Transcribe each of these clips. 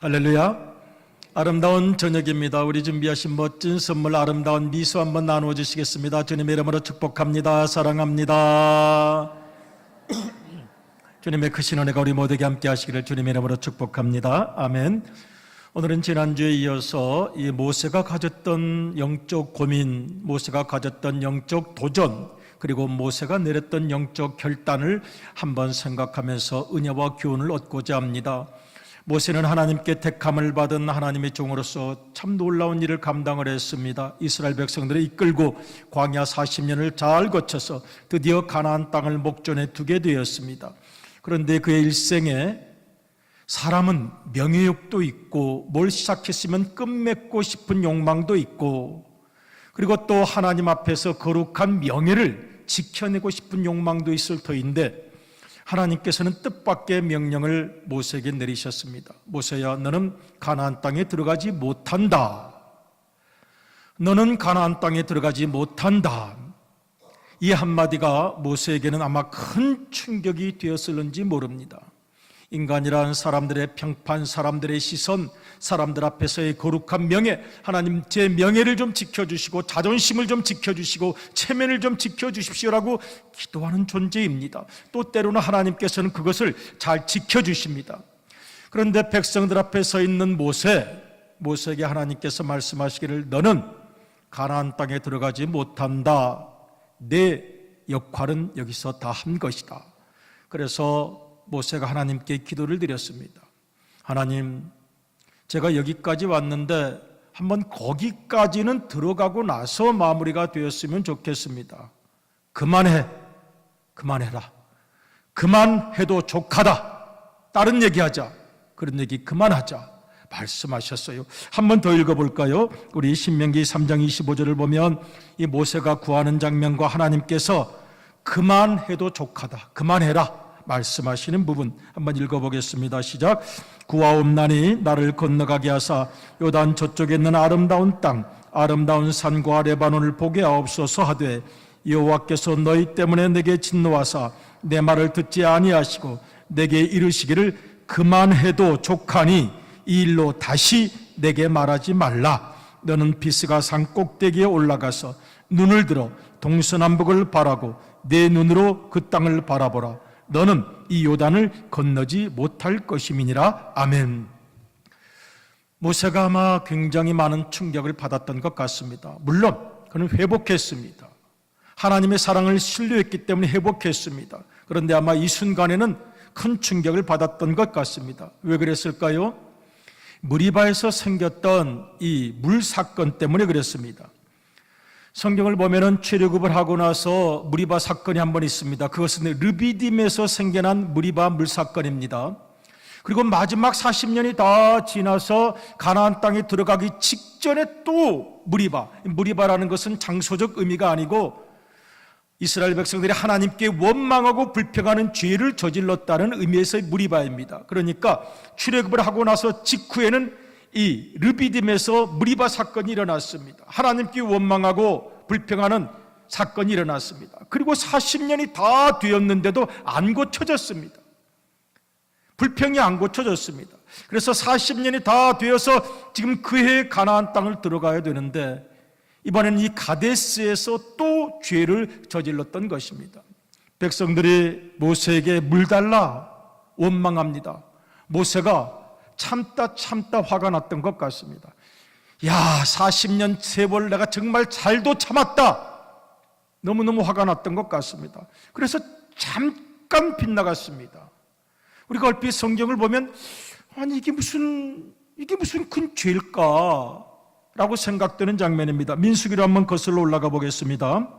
할렐루야. 아름다운 저녁입니다. 우리 준비하신 멋진 선물, 아름다운 미소 한번 나누어 주시겠습니다. 주님의 이름으로 축복합니다. 사랑합니다. 주님의 크신 은혜가 우리 모두에게 함께 하시기를 주님의 이름으로 축복합니다. 아멘. 오늘은 지난주에 이어서 이 모세가 가졌던 영적 고민, 모세가 가졌던 영적 도전, 그리고 모세가 내렸던 영적 결단을 한번 생각하면서 은혜와 교훈을 얻고자 합니다. 모세는 하나님께 택함을 받은 하나님의 종으로서 참 놀라운 일을 감당을 했습니다. 이스라엘 백성들을 이끌고 광야 40년을 잘 거쳐서 드디어 가나안 땅을 목전에 두게 되었습니다. 그런데 그의 일생에 사람은 명예욕도 있고 뭘 시작했으면 끝맺고 싶은 욕망도 있고, 그리고 또 하나님 앞에서 거룩한 명예를 지켜내고 싶은 욕망도 있을 터인데, 하나님께서는 뜻밖의 명령을 모세에게 내리셨습니다. 모세야, 너는 가나안 땅에 들어가지 못한다. 너는 가나안 땅에 들어가지 못한다. 이 한마디가 모세에게는 아마 큰 충격이 되었을는지 모릅니다. 인간이란 사람들의 평판, 사람들의 시선, 사람들 앞에서의 거룩한 명예, 하나님 제 명예를 좀 지켜주시고 자존심을 좀 지켜주시고 체면을 좀 지켜주십시오라고 기도하는 존재입니다. 또 때로는 하나님께서는 그것을 잘 지켜주십니다. 그런데 백성들 앞에 서 있는 모세에게 하나님께서 말씀하시기를 너는 가나안 땅에 들어가지 못한다. 내 역할은 여기서 다 한 것이다. 그래서 모세가 하나님께 기도를 드렸습니다. 하나님, 제가 여기까지 왔는데 한번 거기까지는 들어가고 나서 마무리가 되었으면 좋겠습니다. 그만해라. 그만해도 족하다. 다른 얘기하자. 그런 얘기 그만하자 말씀하셨어요. 한번 더 읽어볼까요? 우리 신명기 3장 25절을 보면 이 모세가 구하는 장면과 하나님께서 그만해도 족하다, 그만해라 말씀하시는 부분 한번 읽어보겠습니다. 시작. 구하옵나니 나를 건너가게 하사 요단 저쪽에 있는 아름다운 땅, 아름다운 산과 레바논을 보게 하옵소서 하되, 여호와께서 너희 때문에 내게 진노하사 내 말을 듣지 아니하시고 내게 이르시기를 그만해도 족하니 이 일로 다시 내게 말하지 말라. 너는 비스가 산 꼭대기에 올라가서 눈을 들어 동서남북을 바라고 내 눈으로 그 땅을 바라보라. 너는 이 요단을 건너지 못할 것임이니라. 아멘. 모세가 아마 굉장히 많은 충격을 받았던 것 같습니다. 물론 그는 회복했습니다. 하나님의 사랑을 신뢰했기 때문에 회복했습니다. 그런데 아마 이 순간에는 큰 충격을 받았던 것 같습니다. 왜 그랬을까요? 무리바에서 생겼던 이 물 사건 때문에 그랬습니다. 성경을 보면은 출애굽을 하고 나서 무리바 사건이 한 번 있습니다. 그것은 르비딤에서 생겨난 무리바 물 사건입니다. 그리고 마지막 40년이 다 지나서 가나안 땅에 들어가기 직전에 또 무리바라는 것은 장소적 의미가 아니고 이스라엘 백성들이 하나님께 원망하고 불평하는 죄를 저질렀다는 의미에서의 무리바입니다. 그러니까 출애굽을 하고 나서 직후에는 이 르비딤에서 무리바 사건이 일어났습니다. 하나님께 원망하고 불평하는 사건이 일어났습니다. 그리고 40년이 다 되었는데도 안 고쳐졌습니다. 불평이 안 고쳐졌습니다. 그래서 40년이 다 되어서 지금 그해 가나안 땅을 들어가야 되는데 이번에는 이 가데스에서 또 죄를 저질렀던 것입니다. 백성들이 모세에게 물 달라 원망합니다. 모세가 참다 화가 났던 것 같습니다. 야, 40년 세월 내가 정말 잘도 참았다. 너무너무 화가 났던 것 같습니다. 그래서 잠깐 빗나갔습니다. 우리가 얼핏 성경을 보면 아니 이게 무슨 큰 죄일까? 라고 생각되는 장면입니다. 민수기로 한번 거슬러 올라가 보겠습니다.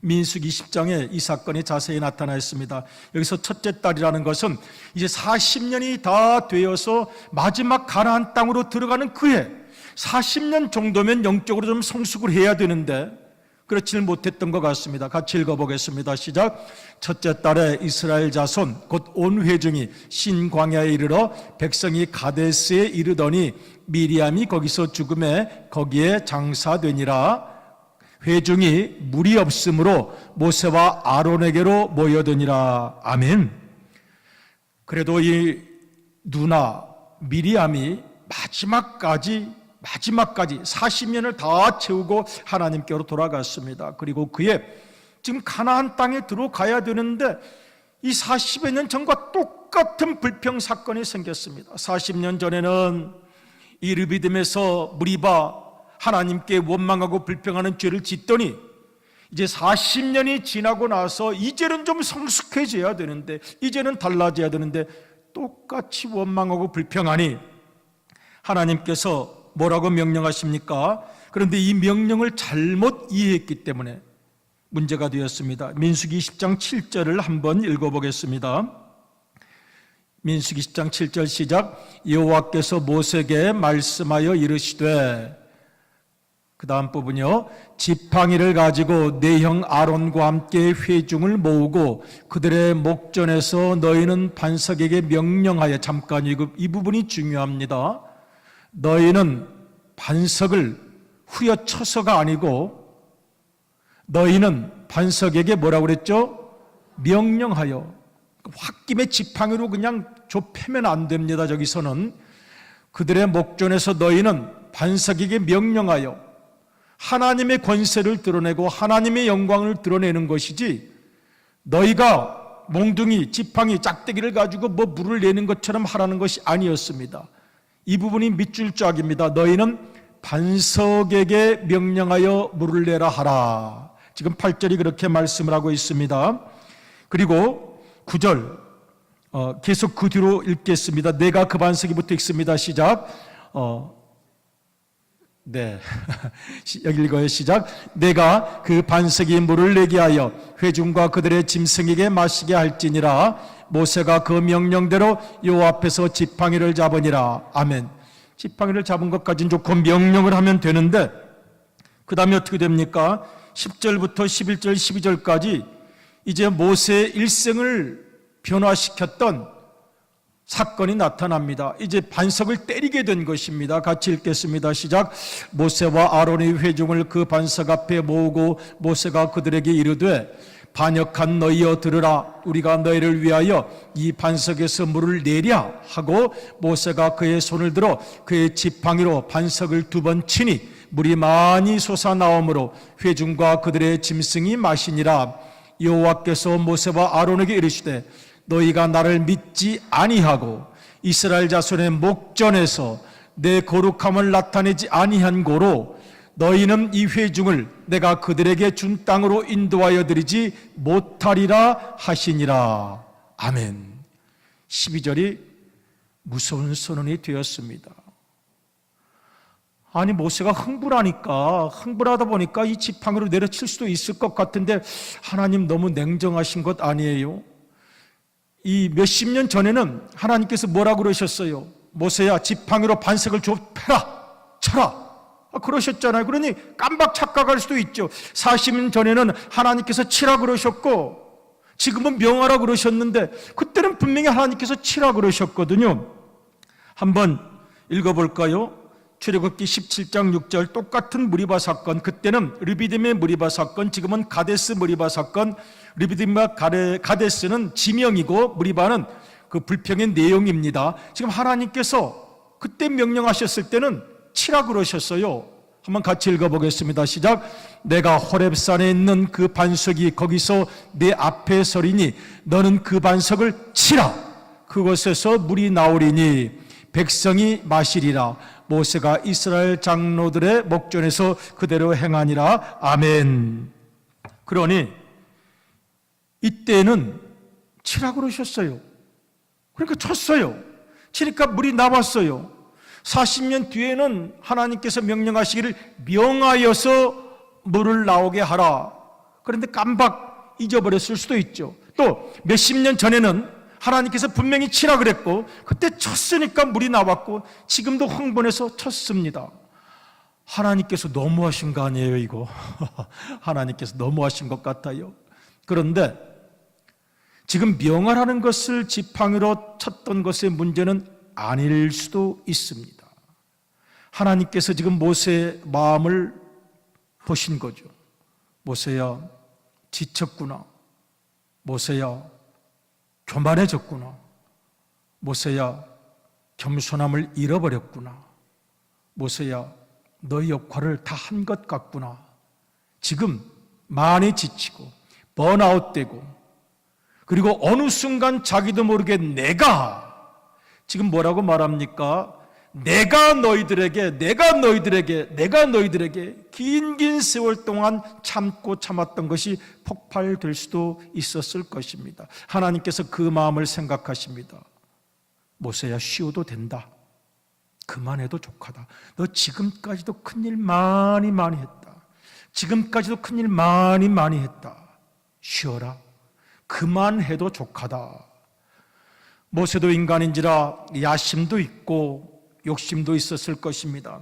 민수기 10장에 이 사건이 자세히 나타나 있습니다. 여기서 첫째 딸이라는 것은 이제 40년이 다 되어서 마지막 가나안 땅으로 들어가는 그해 40년 정도면 영적으로 좀 성숙을 해야 되는데 그렇지는 못했던 것 같습니다. 같이 읽어보겠습니다. 시작. 첫째 달에 이스라엘 자손 곧 온 회중이 신광야에 이르러 백성이 가데스에 이르더니 미리암이 거기서 죽음에 거기에 장사되니라. 회중이 물이 없으므로 모세와 아론에게로 모여드니라. 아멘. 그래도 이 누나 미리암이 마지막까지 40년을 다 채우고 하나님께로 돌아갔습니다. 그리고 그의 지금 가나안 땅에 들어가야 되는데 이 40여 년 전과 똑같은 불평 사건이 생겼습니다. 40년 전에는 이 르비딤에서 무리바 하나님께 원망하고 불평하는 죄를 짓더니 이제 40년이 지나고 나서 이제는 좀 성숙해져야 되는데, 이제는 달라져야 되는데 똑같이 원망하고 불평하니 하나님께서 뭐라고 명령하십니까? 그런데 이 명령을 잘못 이해했기 때문에 문제가 되었습니다. 민수기 10장 7절을 한번 읽어보겠습니다. 민수기 10장 7절 시작. 여호와께서 모세에게 말씀하여 이르시되, 그 다음 부분이요, 지팡이를 가지고 내 형 아론과 함께 회중을 모으고 그들의 목전에서 너희는 반석에게 명령하여, 잠깐 이 부분이 중요합니다. 너희는 반석을 후려쳐서가 아니고 너희는 반석에게 뭐라고 그랬죠? 명령하여. 홧김에 지팡이로 그냥 좁히면 안 됩니다. 저기서는 그들의 목전에서 너희는 반석에게 명령하여 하나님의 권세를 드러내고 하나님의 영광을 드러내는 것이지, 너희가 몽둥이, 지팡이, 짝대기를 가지고 뭐 물을 내는 것처럼 하라는 것이 아니었습니다. 이 부분이 밑줄 짝입니다. 너희는 반석에게 명령하여 물을 내라 하라. 지금 8절이 그렇게 말씀을 하고 있습니다. 그리고 9절 계속 그 뒤로 읽겠습니다. 내가 그 반석이부터 읽습니다. 시작. 여기 읽어요. 시작. 내가 그 반석이 물을 내게 하여 회중과 그들의 짐승에게 마시게 할지니라. 모세가 그 명령대로 여호와 앞에서 지팡이를 잡으니라. 아멘. 지팡이를 잡은 것까지는 좋고 명령을 하면 되는데 그 다음에 어떻게 됩니까? 10절부터 11절 12절까지 이제 모세의 일생을 변화시켰던 사건이 나타납니다. 이제 반석을 때리게 된 것입니다. 같이 읽겠습니다. 시작. 모세와 아론의 회중을 그 반석 앞에 모으고 모세가 그들에게 이르되, 반역한 너희여 들으라. 우리가 너희를 위하여 이 반석에서 물을 내랴 하고 모세가 그의 손을 들어 그의 지팡이로 반석을 2번 치니 물이 많이 솟아나오므로 회중과 그들의 짐승이 마시니라. 여호와께서 모세와 아론에게 이르시되, 너희가 나를 믿지 아니하고 이스라엘 자손의 목전에서 내 거룩함을 나타내지 아니한 고로 너희는 이 회중을 내가 그들에게 준 땅으로 인도하여 드리지 못하리라 하시니라. 아멘. 12절이 무서운 선언이 되었습니다. 아니, 모세가 흥분하다 보니까 이 지팡이로 내려칠 수도 있을 것 같은데 하나님 너무 냉정하신 것 아니에요? 이 몇십 년 전에는 하나님께서 뭐라고 그러셨어요? 모세야, 지팡이로 반석을 좁혀라, 쳐라, 그러셨잖아요. 그러니 깜박 착각할 수도 있죠. 40년 전에는 하나님께서 치라 그러셨고 지금은 명하라 그러셨는데 그때는 분명히 하나님께서 치라 그러셨거든요. 한번 읽어볼까요? 출애굽기 17장 6절, 똑같은 무리바 사건. 그때는 르비딤의 무리바 사건, 지금은 가데스 무리바 사건. 르비딤과 가데스는 지명이고 무리바는 그 불평의 내용입니다. 지금 하나님께서 그때 명령하셨을 때는 치라 그러셨어요. 한번 같이 읽어보겠습니다. 시작. 내가 호렙산에 있는 그 반석이 거기서 내 앞에 서리니 너는 그 반석을 치라. 그곳에서 물이 나오리니 백성이 마시리라. 모세가 이스라엘 장로들의 목전에서 그대로 행하니라. 아멘. 그러니 이때는 치라 그러셨어요. 그러니까 쳤어요. 치니까 물이 나왔어요. 40년 뒤에는 하나님께서 명령하시기를 명하여서 물을 나오게 하라. 그런데 깜박 잊어버렸을 수도 있죠. 또 몇십 년 전에는 하나님께서 분명히 치라 그랬고 그때 쳤으니까 물이 나왔고 지금도 흥분해서 쳤습니다. 하나님께서 너무하신 거 아니에요, 이거? 하나님께서 너무하신 것 같아요. 그런데 지금 명하라는 것을 지팡이로 쳤던 것의 문제는 아닐 수도 있습니다. 하나님께서 지금 모세의 마음을 보신 거죠. 모세야, 지쳤구나. 모세야, 교만해졌구나. 모세야, 겸손함을 잃어버렸구나. 모세야, 너의 역할을 다 한 것 같구나. 지금 많이 지치고 번아웃되고, 그리고 어느 순간 자기도 모르게 내가 지금 뭐라고 말합니까? 내가 너희들에게 긴 세월 동안 참고 참았던 것이 폭발될 수도 있었을 것입니다. 하나님께서 그 마음을 생각하십니다. 모세야, 쉬어도 된다. 그만해도 족하다. 너 지금까지도 큰일 많이 했다. 지금까지도 큰일 많이 했다. 쉬어라. 그만해도 족하다. 모세도 인간인지라 야심도 있고 욕심도 있었을 것입니다.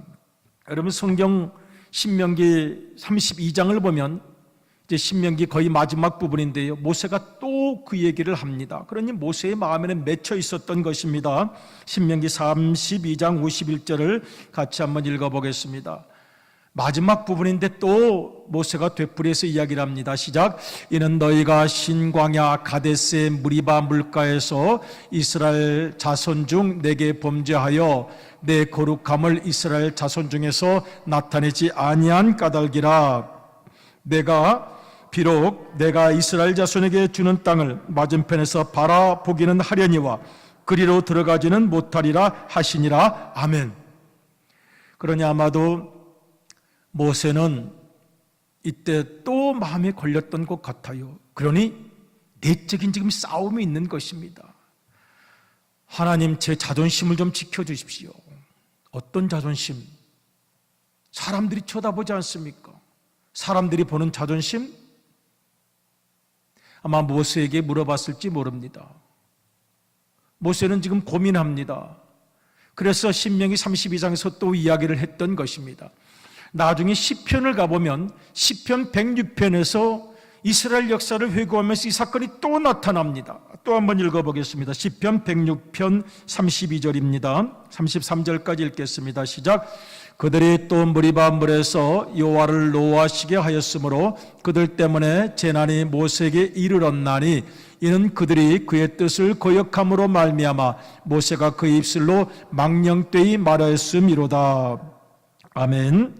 여러분, 성경 신명기 32장을 보면 이제 신명기 거의 마지막 부분인데요, 모세가 또 그 얘기를 합니다. 그러니 모세의 마음에는 맺혀 있었던 것입니다. 신명기 32장 51절을 같이 한번 읽어보겠습니다. 마지막 부분인데 또 모세가 되풀이해서 이야기를 합니다. 시작. 이는 너희가 신광야 가데스의 무리바 물가에서 이스라엘 자손 중 내게 범죄하여 내 거룩함을 이스라엘 자손 중에서 나타내지 아니한 까닭이라. 비록 내가 이스라엘 자손에게 주는 땅을 맞은편에서 바라보기는 하려니와 그리로 들어가지는 못하리라 하시니라. 아멘. 그러니 아마도 모세는 이때 또 마음에 걸렸던 것 같아요. 그러니 내적인 지금 싸움이 있는 것입니다. 하나님, 제 자존심을 좀 지켜주십시오. 어떤 자존심? 사람들이 쳐다보지 않습니까? 사람들이 보는 자존심? 아마 모세에게 물어봤을지 모릅니다. 모세는 지금 고민합니다. 그래서 신명기 32장에서 또 이야기를 했던 것입니다. 나중에 시편을 가보면 시편 106편에서 이스라엘 역사를 회고하면서 이 사건이 또 나타납니다. 또 한번 읽어보겠습니다. 시편 106편 32절입니다. 33절까지 읽겠습니다. 시작. 그들이 또 무리바 물에서 여호와를 노하시게 하였으므로 그들 때문에 재난이 모세에게 이르렀나니 이는 그들이 그의 뜻을 거역함으로 말미암아 모세가 그의 입술로 망령되이 말하였음이로다. 아멘.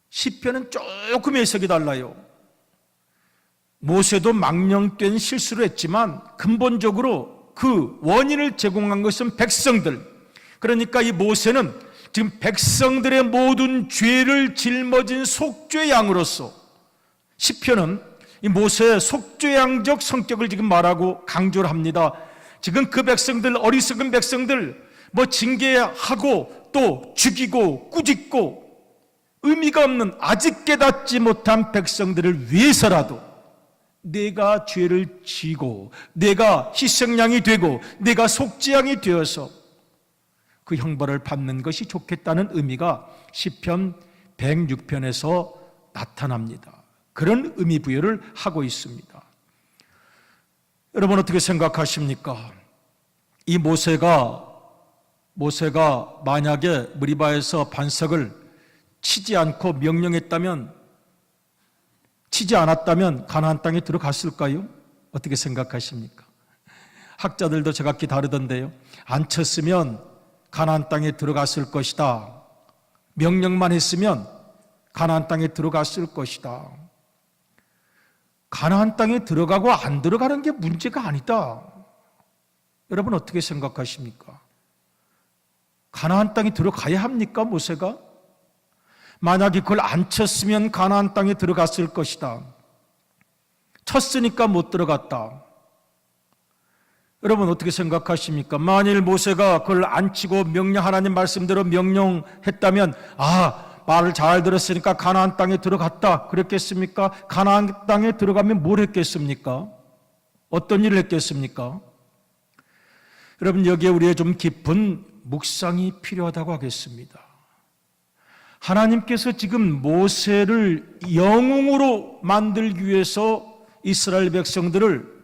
시편은 조금 해석이 달라요. 모세도 망령된 실수를 했지만 근본적으로 그 원인을 제공한 것은 백성들. 그러니까 이 모세는 지금 백성들의 모든 죄를 짊어진 속죄양으로서, 시편은 이 모세의 속죄양적 성격을 지금 말하고 강조를 합니다. 지금 그 백성들, 어리석은 백성들 징계하고 또 죽이고 꾸짖고 의미가 없는 아직 깨닫지 못한 백성들을 위해서라도 내가 죄를 지고 내가 희생양이 되고 내가 속죄양이 되어서 그 형벌을 받는 것이 좋겠다는 의미가 시편 106편에서 나타납니다. 그런 의미 부여를 하고 있습니다. 여러분, 어떻게 생각하십니까? 이 모세가 만약에 무리바에서 반석을 치지 않았다면 가나안 땅에 들어갔을까요? 어떻게 생각하십니까? 학자들도 제각기 다르던데요. 안 쳤으면 가나안 땅에 들어갔을 것이다. 명령만 했으면 가나안 땅에 들어갔을 것이다. 가나안 땅에 들어가고 안 들어가는 게 문제가 아니다. 여러분, 어떻게 생각하십니까? 가나안 땅에 들어가야 합니까, 모세가? 만약에 그걸 안 쳤으면 가나안 땅에 들어갔을 것이다. 쳤으니까 못 들어갔다. 여러분, 어떻게 생각하십니까? 만일 모세가 그걸 안 치고 하나님 말씀대로 명령했다면, 말을 잘 들었으니까 가나안 땅에 들어갔다 그랬겠습니까? 가나안 땅에 들어가면 뭘 했겠습니까? 어떤 일을 했겠습니까? 여러분, 여기에 우리의 좀 깊은 묵상이 필요하다고 하겠습니다. 하나님께서 지금 모세를 영웅으로 만들기 위해서 이스라엘 백성들을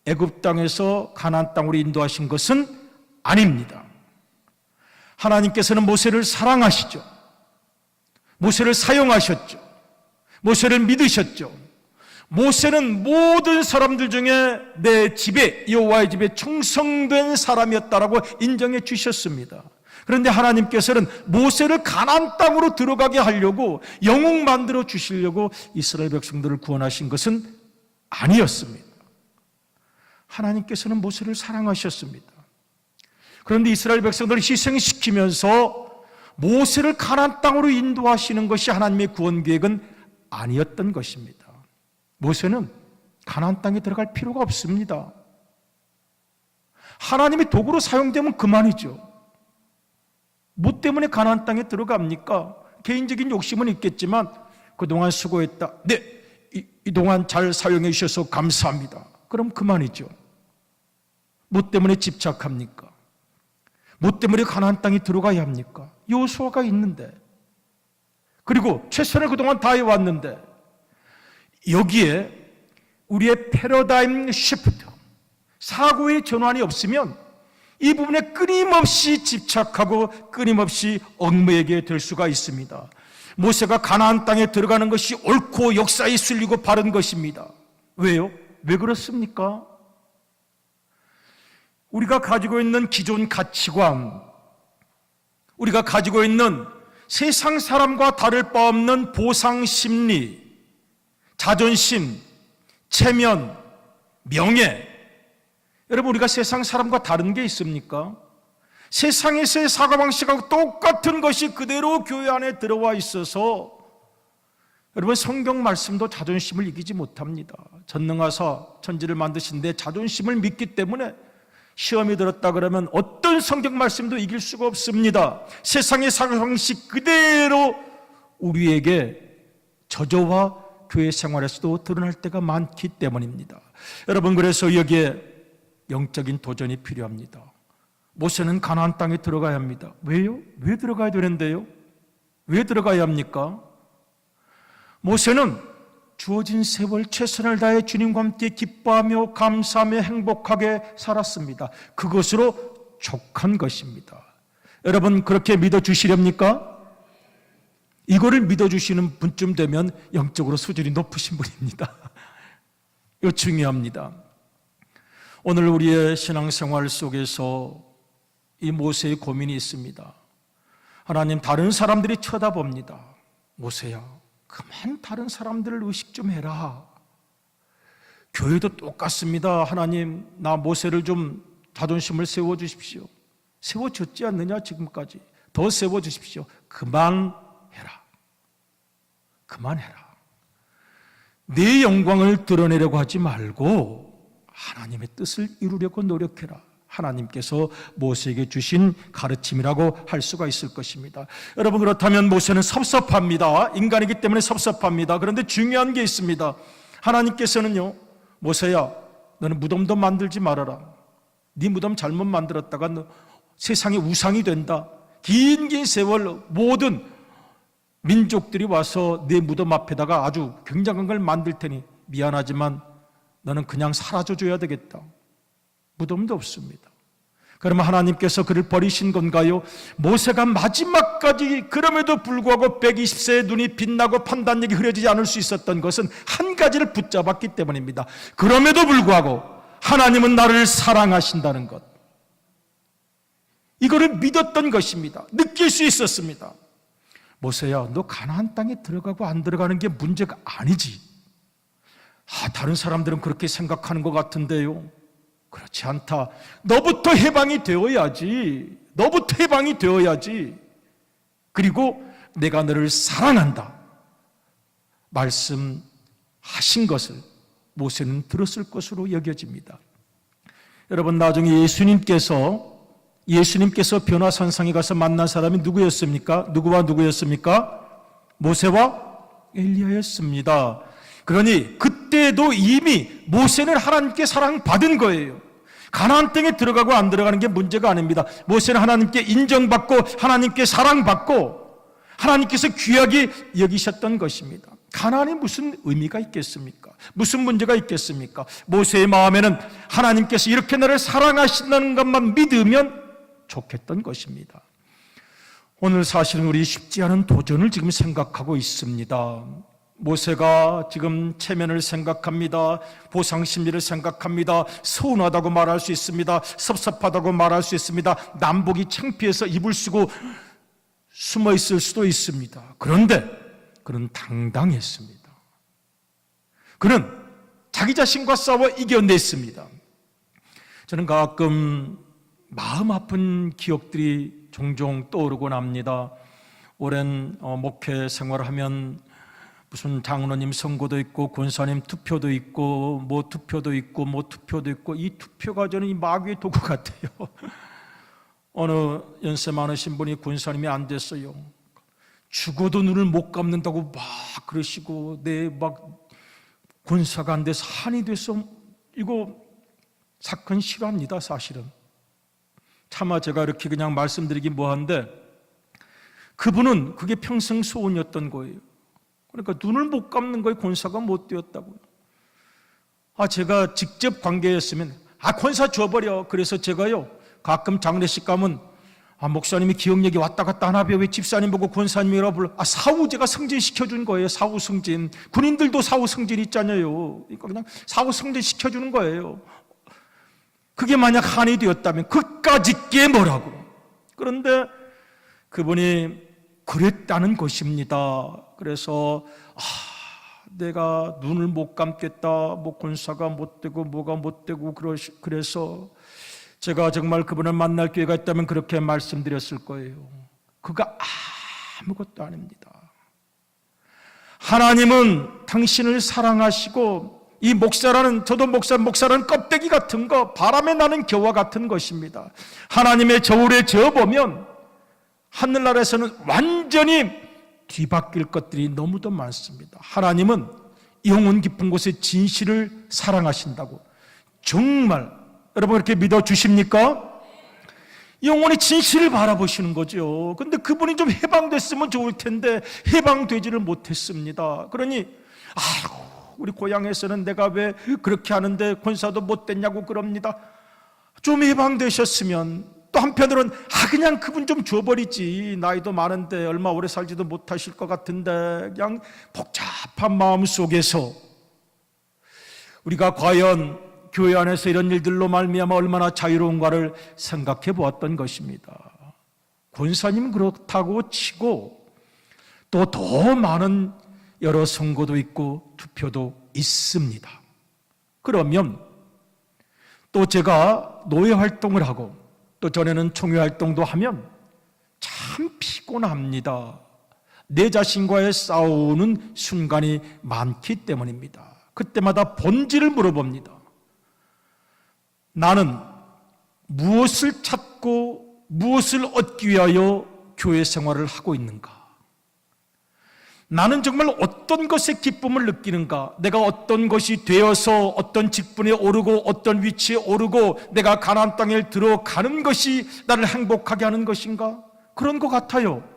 애굽 땅에서 가나안 땅으로 인도하신 것은 아닙니다. 하나님께서는 모세를 사랑하시죠. 모세를 사용하셨죠. 모세를 믿으셨죠. 모세는 모든 사람들 중에 내 집에, 여호와의 집에 충성된 사람이었다라고 인정해 주셨습니다. 그런데 하나님께서는 모세를 가나안 땅으로 들어가게 하려고, 영웅 만들어 주시려고 이스라엘 백성들을 구원하신 것은 아니었습니다. 하나님께서는 모세를 사랑하셨습니다. 그런데 이스라엘 백성들을 희생시키면서 모세를 가나안 땅으로 인도하시는 것이 하나님의 구원 계획은 아니었던 것입니다. 모세는 가나안 땅에 들어갈 필요가 없습니다. 하나님의 도구로 사용되면 그만이죠. 뭐 때문에 가나안 땅에 들어갑니까? 개인적인 욕심은 있겠지만 그동안 수고했다. 네, 이동안 잘 사용해 주셔서 감사합니다. 그럼 그만이죠. 뭐 때문에 집착합니까? 뭐 때문에 가나안 땅에 들어가야 합니까? 여호수아가 있는데, 그리고 최선을 그동안 다해왔는데, 여기에 우리의 패러다임 시프트, 사고의 전환이 없으면 이 부분에 끊임없이 집착하고 끊임없이 얽매이게 될 수가 있습니다. 모세가 가나안 땅에 들어가는 것이 옳고 역사에 순리고 바른 것입니다. 왜요? 왜 그렇습니까? 우리가 가지고 있는 기존 가치관, 우리가 가지고 있는 세상 사람과 다를 바 없는 보상 심리, 자존심, 체면, 명예, 여러분, 우리가 세상 사람과 다른 게 있습니까? 세상에서의 사고방식하고 똑같은 것이 그대로 교회 안에 들어와 있어서 여러분, 성경 말씀도 자존심을 이기지 못합니다. 전능하사 천지를 만드신 데 자존심을 믿기 때문에 시험이 들었다 그러면 어떤 성경 말씀도 이길 수가 없습니다. 세상의 사고방식 그대로 우리에게 저저와 교회 생활에서도 드러날 때가 많기 때문입니다. 여러분, 그래서 여기에 영적인 도전이 필요합니다. 모세는 가나안 땅에 들어가야 합니다. 왜요? 왜 들어가야 되는데요? 왜 들어가야 합니까? 모세는 주어진 세월 최선을 다해 주님과 함께 기뻐하며 감사하며 행복하게 살았습니다. 그것으로 족한 것입니다. 여러분, 그렇게 믿어주시렵니까? 이거를 믿어주시는 분쯤 되면 영적으로 수준이 높으신 분입니다. 이거 중요합니다. 오늘 우리의 신앙생활 속에서 이 모세의 고민이 있습니다. 하나님, 다른 사람들이 쳐다봅니다. 모세야, 그만 다른 사람들을 의식 좀 해라. 교회도 똑같습니다. 하나님, 나 모세를 좀 자존심을 세워주십시오. 세워줬지 않느냐 지금까지. 더 세워주십시오. 그만해라. 그만해라. 내 영광을 드러내려고 하지 말고 하나님의 뜻을 이루려고 노력해라. 하나님께서 모세에게 주신 가르침이라고 할 수가 있을 것입니다. 여러분, 그렇다면 모세는 섭섭합니다. 인간이기 때문에 섭섭합니다. 그런데 중요한 게 있습니다. 하나님께서는요, 모세야, 너는 무덤도 만들지 말아라. 네 무덤 잘못 만들었다가 너 세상의 우상이 된다. 긴 세월 모든 민족들이 와서 네 무덤 앞에다가 아주 굉장한 걸 만들 테니 미안하지만 너는 그냥 사라져줘야 되겠다. 무덤도 없습니다. 그러면 하나님께서 그를 버리신 건가요? 모세가 마지막까지 그럼에도 불구하고 120세의 눈이 빛나고 판단력이 흐려지지 않을 수 있었던 것은 한 가지를 붙잡았기 때문입니다. 그럼에도 불구하고 하나님은 나를 사랑하신다는 것, 이거를 믿었던 것입니다. 느낄 수 있었습니다. 모세야, 너 가나안 땅에 들어가고 안 들어가는 게 문제가 아니지. 다른 사람들은 그렇게 생각하는 것 같은데요. 그렇지 않다. 너부터 해방이 되어야지. 너부터 해방이 되어야지. 그리고 내가 너를 사랑한다 말씀하신 것을 모세는 들었을 것으로 여겨집니다. 여러분, 나중에 예수님께서 변화산상에 가서 만난 사람이 누구였습니까? 누구와 누구였습니까? 모세와 엘리야였습니다. 그러니 그때도 이미 모세는 하나님께 사랑받은 거예요. 가나안 땅에 들어가고 안 들어가는 게 문제가 아닙니다. 모세는 하나님께 인정받고 하나님께 사랑받고 하나님께서 귀하게 여기셨던 것입니다. 가나안이 무슨 의미가 있겠습니까? 무슨 문제가 있겠습니까? 모세의 마음에는 하나님께서 이렇게 나를 사랑하신다는 것만 믿으면 좋겠던 것입니다. 오늘 사실은 우리 쉽지 않은 도전을 지금 생각하고 있습니다. 모세가 지금 체면을 생각합니다. 보상 심리를 생각합니다. 서운하다고 말할 수 있습니다. 섭섭하다고 말할 수 있습니다. 남복이 창피해서 입을 쓰고 숨어 있을 수도 있습니다. 그런데 그는 당당했습니다. 그는 자기 자신과 싸워 이겨냈습니다. 저는 가끔 마음 아픈 기억들이 종종 떠오르곤 합니다. 오랜 목회 생활을 하면 무슨 장로님 선거도 있고 권사님 투표도 있고 뭐 투표도 있고 뭐 투표도 있고, 이 투표가 저는 이 마귀의 도구 같아요. 어느 연세 많으신 분이 권사님이 안 됐어요. 죽어도 눈을 못 감는다고 막 그러시고, 내 막 권사가 안 돼서 한이 돼서, 이거 사건 싫어합니다. 사실은 차마 제가 이렇게 그냥 말씀드리긴 뭐한데, 그분은 그게 평생 소원이었던 거예요. 그러니까 눈을 못 감는 거에 권사가 못 되었다고요. 제가 직접 관계였으면 권사 줘버려. 그래서 제가요 가끔 장례식 가면 목사님이 기억력이 왔다 갔다 하나 왜 집사님 보고 권사님이라 불러. 사후 제가 승진시켜준 거예요. 사후 승진. 군인들도 사후 승진 있잖아요. 그러니까 그냥 사후 승진 시켜주는 거예요. 그게 만약 한이 되었다면 그까짓 게 뭐라고. 그런데 그분이 그랬다는 것입니다. 그래서 내가 눈을 못 감겠다, 뭐 권사가 못 되고 뭐가 못 되고, 그래서 제가 정말 그분을 만날 기회가 있다면 그렇게 말씀드렸을 거예요. 그가 아무것도 아닙니다. 하나님은 당신을 사랑하시고, 이 목사라는, 저도 목사라는 껍데기 같은 거, 바람에 나는 겨와 같은 것입니다. 하나님의 저울에 저어보면 하늘나라에서는 완전히 뒤바뀔 것들이 너무도 많습니다. 하나님은 영혼 깊은 곳에 진실을 사랑하신다고. 정말 여러분 그렇게 믿어주십니까? 영혼의 진실을 바라보시는 거죠. 근데 그분이 좀 해방됐으면 좋을 텐데 해방되지를 못했습니다. 그러니 우리 고향에서는 내가 왜 그렇게 하는데 권사도 못 됐냐고 그럽니다. 좀 해방되셨으면, 또 한편으로는 그냥 그분 좀 줘버리지, 나이도 많은데 얼마 오래 살지도 못하실 것 같은데, 그냥 복잡한 마음 속에서 우리가 과연 교회 안에서 이런 일들로 말미암아 얼마나 자유로운가를 생각해 보았던 것입니다. 권사님 그렇다고 치고 또 더 많은 여러 선거도 있고 투표도 있습니다. 그러면 또 제가 노예 활동을 하고 또 전에는 총회 활동도 하면 참 피곤합니다. 내 자신과의 싸우는 순간이 많기 때문입니다. 그때마다 본질을 물어봅니다. 나는 무엇을 찾고 무엇을 얻기 위하여 교회 생활을 하고 있는가? 나는 정말 어떤 것에 기쁨을 느끼는가? 내가 어떤 것이 되어서 어떤 직분에 오르고 어떤 위치에 오르고 내가 가나안 땅에 들어가는 것이 나를 행복하게 하는 것인가? 그런 것 같아요.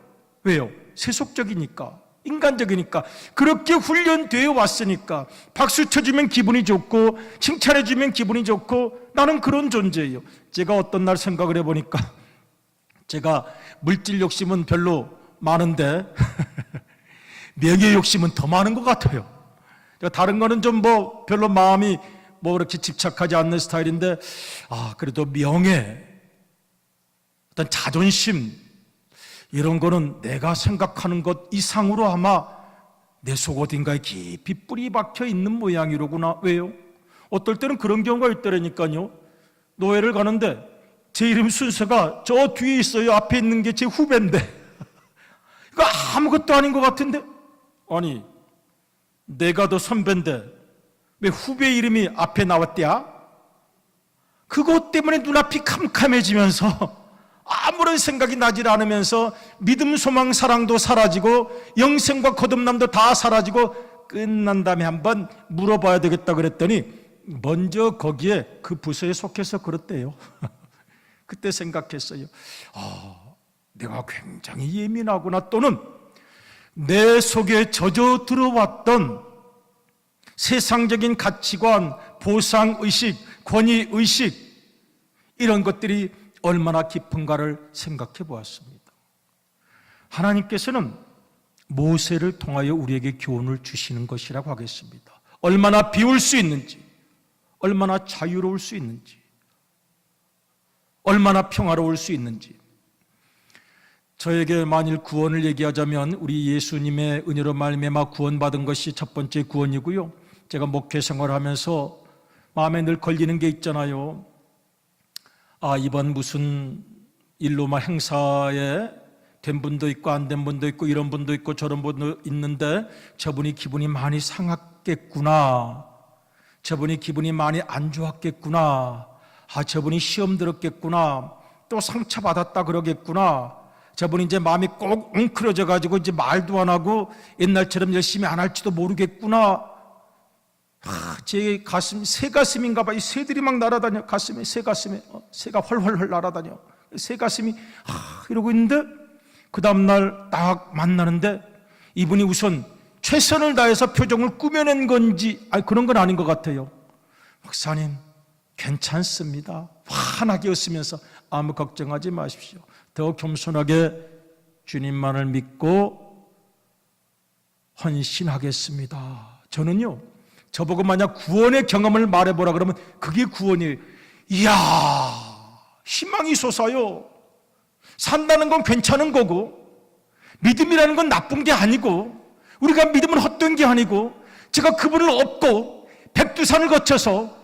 왜요? 세속적이니까, 인간적이니까, 그렇게 훈련되어 왔으니까. 박수 쳐주면 기분이 좋고 칭찬해주면 기분이 좋고, 나는 그런 존재예요. 제가 어떤 날 생각을 해보니까 제가 물질 욕심은 별로 많은데 명예 욕심은 더 많은 것 같아요. 다른 거는 좀 별로 마음이 그렇게 집착하지 않는 스타일인데, 그래도 명예, 어떤 자존심, 이런 거는 내가 생각하는 것 이상으로 아마 내 속 어딘가에 깊이 뿌리 박혀 있는 모양이로구나. 왜요? 어떨 때는 그런 경우가 있더라니까요. 노예를 가는데 제 이름 순서가 저 뒤에 있어요. 앞에 있는 게 제 후배인데 이거 아무것도 아닌 것 같은데, 아니 내가 더 선배인데 왜 후배 이름이 앞에 나왔대야? 그것 때문에 눈앞이 캄캄해지면서 아무런 생각이 나질 않으면서 믿음, 소망, 사랑도 사라지고 영생과 거듭남도 다 사라지고 끝난 다음에 한번 물어봐야 되겠다 그랬더니 먼저 거기에 그 부서에 속해서 그렇대요. 그때 생각했어요. 내가 굉장히 예민하구나. 또는 내 속에 젖어 들어왔던 세상적인 가치관, 보상의식, 권위의식, 이런 것들이 얼마나 깊은가를 생각해 보았습니다. 하나님께서는 모세를 통하여 우리에게 교훈을 주시는 것이라고 하겠습니다. 얼마나 비울 수 있는지, 얼마나 자유로울 수 있는지, 얼마나 평화로울 수 있는지. 저에게 만일 구원을 얘기하자면 우리 예수님의 은혜로 말미암아 구원받은 것이 첫 번째 구원이고요. 제가 목회 생활하면서 마음에 늘 걸리는 게 있잖아요. 이번 무슨 일로 막 행사에 된 분도 있고 안 된 분도 있고 이런 분도 있고 저런 분도 있는데 저분이 기분이 많이 상했겠구나, 저분이 기분이 많이 안 좋았겠구나, 저분이 시험 들었겠구나, 또 상처받았다 그러겠구나, 저분이 이제 마음이 꼭 웅크려져 가지고 이제 말도 안 하고 옛날처럼 열심히 안 할지도 모르겠구나. 제 가슴, 새 가슴인가 봐. 이 새들이 막 날아다녀. 가슴에, 새 가슴에 새가 훨훨훨 날아다녀. 새 가슴이 이러고 있는데 그 다음날 딱 만나는데 이분이 우선 최선을 다해서 표정을 꾸며낸 건지 그런 건 아닌 것 같아요. 목사님 괜찮습니다. 환하게 웃으면서 아무 걱정하지 마십시오. 더 겸손하게 주님만을 믿고 헌신하겠습니다. 저는요, 저보고 만약 구원의 경험을 말해보라 그러면 그게 구원이에요. 이야, 희망이 솟아요. 산다는 건 괜찮은 거고, 믿음이라는 건 나쁜 게 아니고, 우리가 믿음은 헛된 게 아니고, 제가 그분을 얻고 백두산을 거쳐서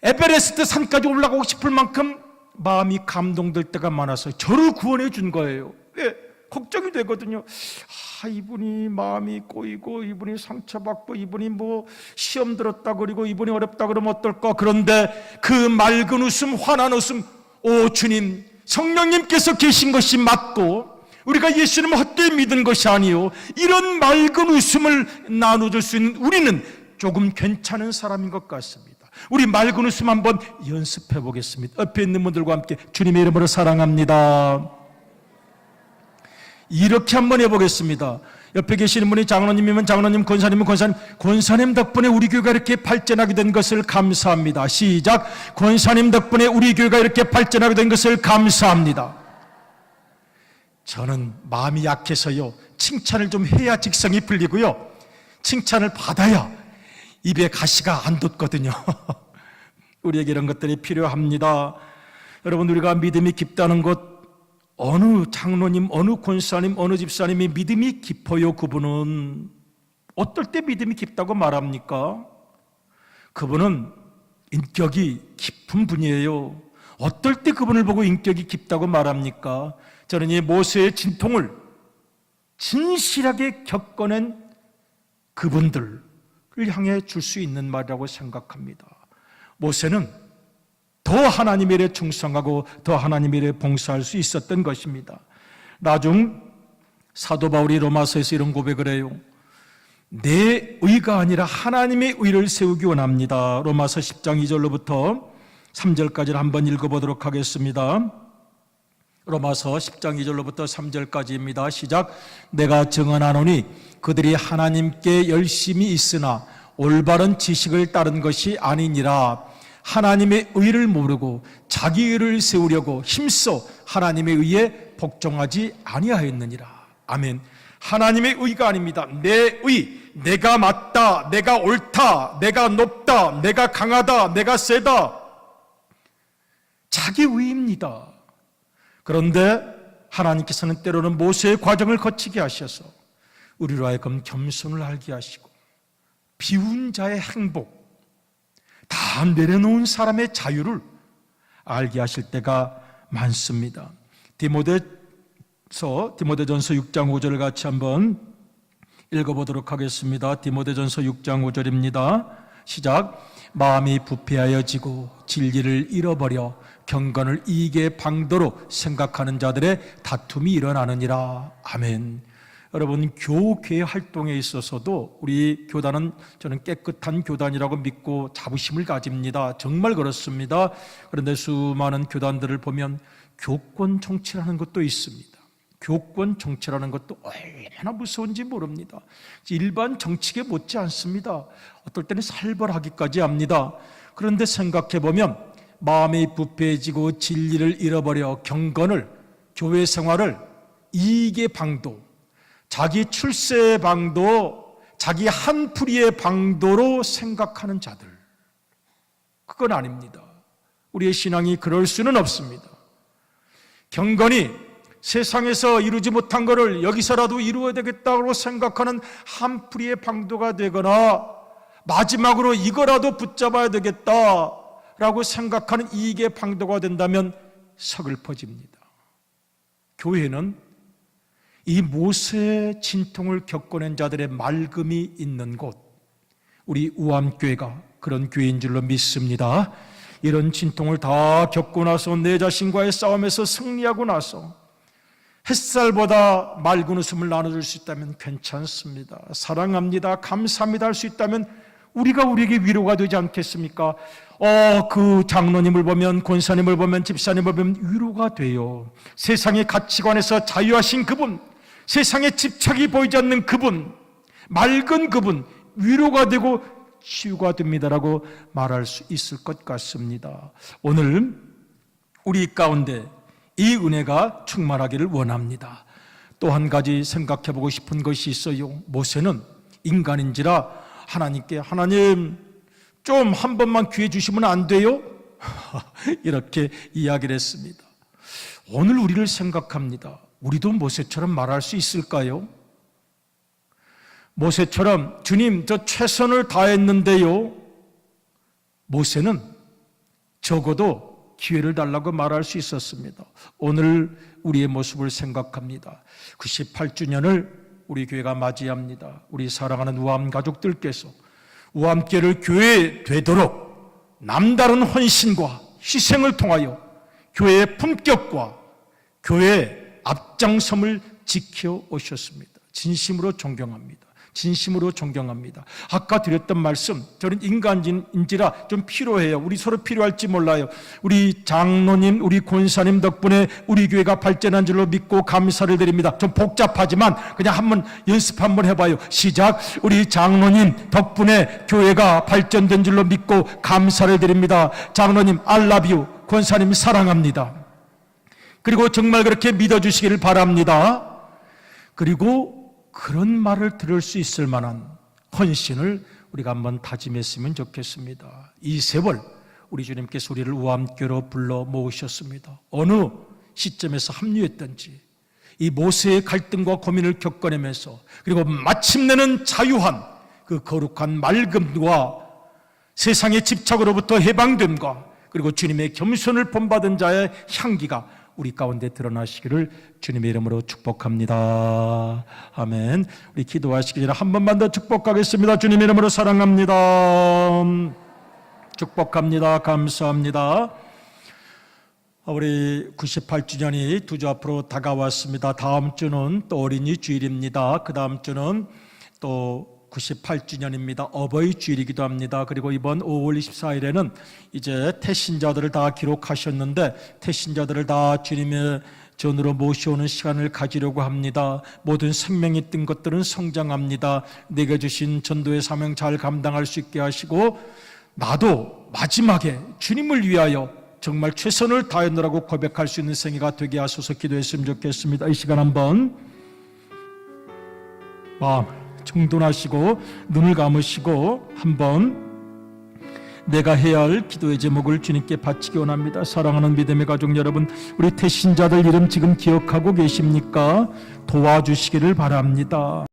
에베레스트 산까지 올라가고 싶을 만큼 마음이 감동될 때가 많아서 저를 구원해 준 거예요. 왜? 걱정이 되거든요. 이분이 마음이 꼬이고 이분이 상처받고 이분이 뭐 시험 들었다 그러고 이분이 어렵다 그러면 어떨까. 그런데 그 맑은 웃음, 환한 웃음, 오 주님, 성령님께서 계신 것이 맞고 우리가 예수님을 헛되이 믿은 것이 아니요, 이런 맑은 웃음을 나눠줄 수 있는 우리는 조금 괜찮은 사람인 것 같습니다. 우리 맑은 웃음 한번 연습해 보겠습니다. 옆에 있는 분들과 함께 주님의 이름으로 사랑합니다. 이렇게 한번 해보겠습니다. 옆에 계시는 분이 장로님이면 장로님, 권사님은 권사님, 권사님 덕분에 우리 교회가 이렇게 발전하게 된 것을 감사합니다. 시작. 권사님 덕분에 우리 교회가 이렇게 발전하게 된 것을 감사합니다. 저는 마음이 약해서요, 칭찬을 좀 해야 직성이 풀리고요, 칭찬을 받아야 입에 가시가 안 돋거든요. 우리에게 이런 것들이 필요합니다. 여러분, 우리가 믿음이 깊다는 것, 어느 장로님, 어느 권사님, 어느 집사님이 믿음이 깊어요, 그분은 어떨 때 믿음이 깊다고 말합니까? 그분은 인격이 깊은 분이에요. 어떨 때 그분을 보고 인격이 깊다고 말합니까? 저는 이 모세의 진통을 진실하게 겪어낸 그분들을 향해 줄 수 있는 말이라고 생각합니다. 모세는 더 하나님의 일에 충성하고 더 하나님의 일에 봉사할 수 있었던 것입니다. 나중 사도 바울이 로마서에서 이런 고백을 해요. 내 의가 아니라 하나님의 의를 세우기 원합니다. 로마서 10장 2절로부터 3절까지를 한번 읽어보도록 하겠습니다. 로마서 10장 2절로부터 3절까지입니다. 시작. 내가 증언하노니 그들이 하나님께 열심히 있으나 올바른 지식을 따른 것이 아니니라. 하나님의 의를 모르고 자기 의를 세우려고 힘써 하나님의 의에 복종하지 아니하였느니라. 아멘. 하나님의 의가 아닙니다. 내 의, 내가 맞다, 내가 옳다, 내가 높다, 내가 강하다, 내가 세다, 자기 의입니다. 그런데 하나님께서는 때로는 모세의 과정을 거치게 하셔서 우리로 하여금 겸손을 알게 하시고 비운 자의 행복, 다 내려놓은 사람의 자유를 알게 하실 때가 많습니다. 디모데전서 6장 5절을 같이 한번 읽어보도록 하겠습니다. 디모데전서 6장 5절입니다. 시작. 마음이 부패하여지고 진리를 잃어버려 경건을 이익의 방도로 생각하는 자들의 다툼이 일어나느니라. 아멘. 여러분, 교회 활동에 있어서도 우리 교단은 저는 깨끗한 교단이라고 믿고 자부심을 가집니다. 정말 그렇습니다. 그런데 수많은 교단들을 보면 교권 정치라는 것도 있습니다. 교권 정치라는 것도 얼마나 무서운지 모릅니다. 일반 정치계 못지 않습니다. 어떨 때는 살벌하기까지 합니다. 그런데 생각해보면 마음이 부패해지고 진리를 잃어버려 경건을, 교회 생활을 이익의 방도, 자기 출세의 방도 자기 한풀이의 방도로 생각하는 자들, 그건 아닙니다. 우리의 신앙이 그럴 수는 없습니다. 경건히 세상에서 이루지 못한 것을 여기서라도 이루어야 되겠다고 생각하는 한풀이의 방도가 되거나 마지막으로 이거라도 붙잡아야 되겠다라고 생각하는 이익의 방도가 된다면 서글퍼집니다. 교회는 이 모세의 진통을 겪어낸 자들의 맑음이 있는 곳, 우리 우암교회가 그런 교회인 줄로 믿습니다. 이런 진통을 다 겪고 나서 내 자신과의 싸움에서 승리하고 나서 햇살보다 맑은 웃음을 나눠줄 수 있다면 괜찮습니다. 사랑합니다, 감사합니다 할 수 있다면 우리가 우리에게 위로가 되지 않겠습니까? 그 장로님을 보면, 권사님을 보면, 집사님을 보면 위로가 돼요. 세상의 가치관에서 자유하신 그분, 세상에 집착이 보이지 않는 그분, 맑은 그분, 위로가 되고 치유가 됩니다라고 말할 수 있을 것 같습니다. 오늘 우리 가운데 이 은혜가 충만하기를 원합니다. 또 한 가지 생각해 보고 싶은 것이 있어요. 모세는 인간인지라 하나님께, 하나님 좀 한 번만 기회 주시면 안 돼요? 이렇게 이야기를 했습니다. 오늘 우리를 생각합니다. 우리도 모세처럼 말할 수 있을까요? 모세처럼 주님 저 최선을 다했는데요. 모세는 적어도 기회를 달라고 말할 수 있었습니다. 오늘 우리의 모습을 생각합니다. 98주년을 우리 교회가 맞이합니다. 우리 사랑하는 우암 가족들께서 우암교회를 교회 되도록 남다른 헌신과 희생을 통하여 교회의 품격과 교회의 앞장섬을 지켜오셨습니다. 진심으로 존경합니다. 진심으로 존경합니다. 아까 드렸던 말씀, 저는 인간인지라 좀 필요해요. 우리 서로 필요할지 몰라요. 우리 장로님, 우리 권사님 덕분에 우리 교회가 발전한 줄로 믿고 감사를 드립니다. 좀 복잡하지만 그냥 한번 연습 한번 해봐요. 시작. 우리 장로님 덕분에 교회가 발전된 줄로 믿고 감사를 드립니다. 장로님 I love you, 권사님 사랑합니다. 그리고 정말 그렇게 믿어주시기를 바랍니다. 그리고 그런 말을 들을 수 있을 만한 헌신을 우리가 한번 다짐했으면 좋겠습니다. 이 세월 우리 주님께서 우리를 우암교로 불러 모으셨습니다. 어느 시점에서 합류했던지 이 모세의 갈등과 고민을 겪어내면서 그리고 마침내는 자유한 그 거룩한 맑음과 세상의 집착으로부터 해방됨과 그리고 주님의 겸손을 본받은 자의 향기가 우리 가운데 드러나시기를 주님의 이름으로 축복합니다. 아멘. 우리 기도하시기 전에 한 번만 더 축복하겠습니다. 주님의 이름으로 사랑합니다. 축복합니다. 감사합니다. 우리 98주년이 두 주 앞으로 다가왔습니다. 다음 주는 또 어린이 주일입니다. 그 다음 주는 또 98주년입니다. 어버이 주일이기도 합니다. 그리고 이번 5월 24일에는 이제 태신자들을 다 기록하셨는데 태신자들을 다 주님의 전으로 모셔오는 시간을 가지려고 합니다. 모든 생명이 있던 것들은 성장합니다. 내게 주신 전도의 사명 잘 감당할 수 있게 하시고 나도 마지막에 주님을 위하여 정말 최선을 다했노라고 고백할 수 있는 생애가 되게 하소서 기도했으면 좋겠습니다. 이 시간 한번 마음 정돈하시고 눈을 감으시고 한번 내가 해야 할 기도의 제목을 주님께 바치기 원합니다. 사랑하는 믿음의 가족 여러분, 우리 태신자들 이름 지금 기억하고 계십니까? 도와주시기를 바랍니다.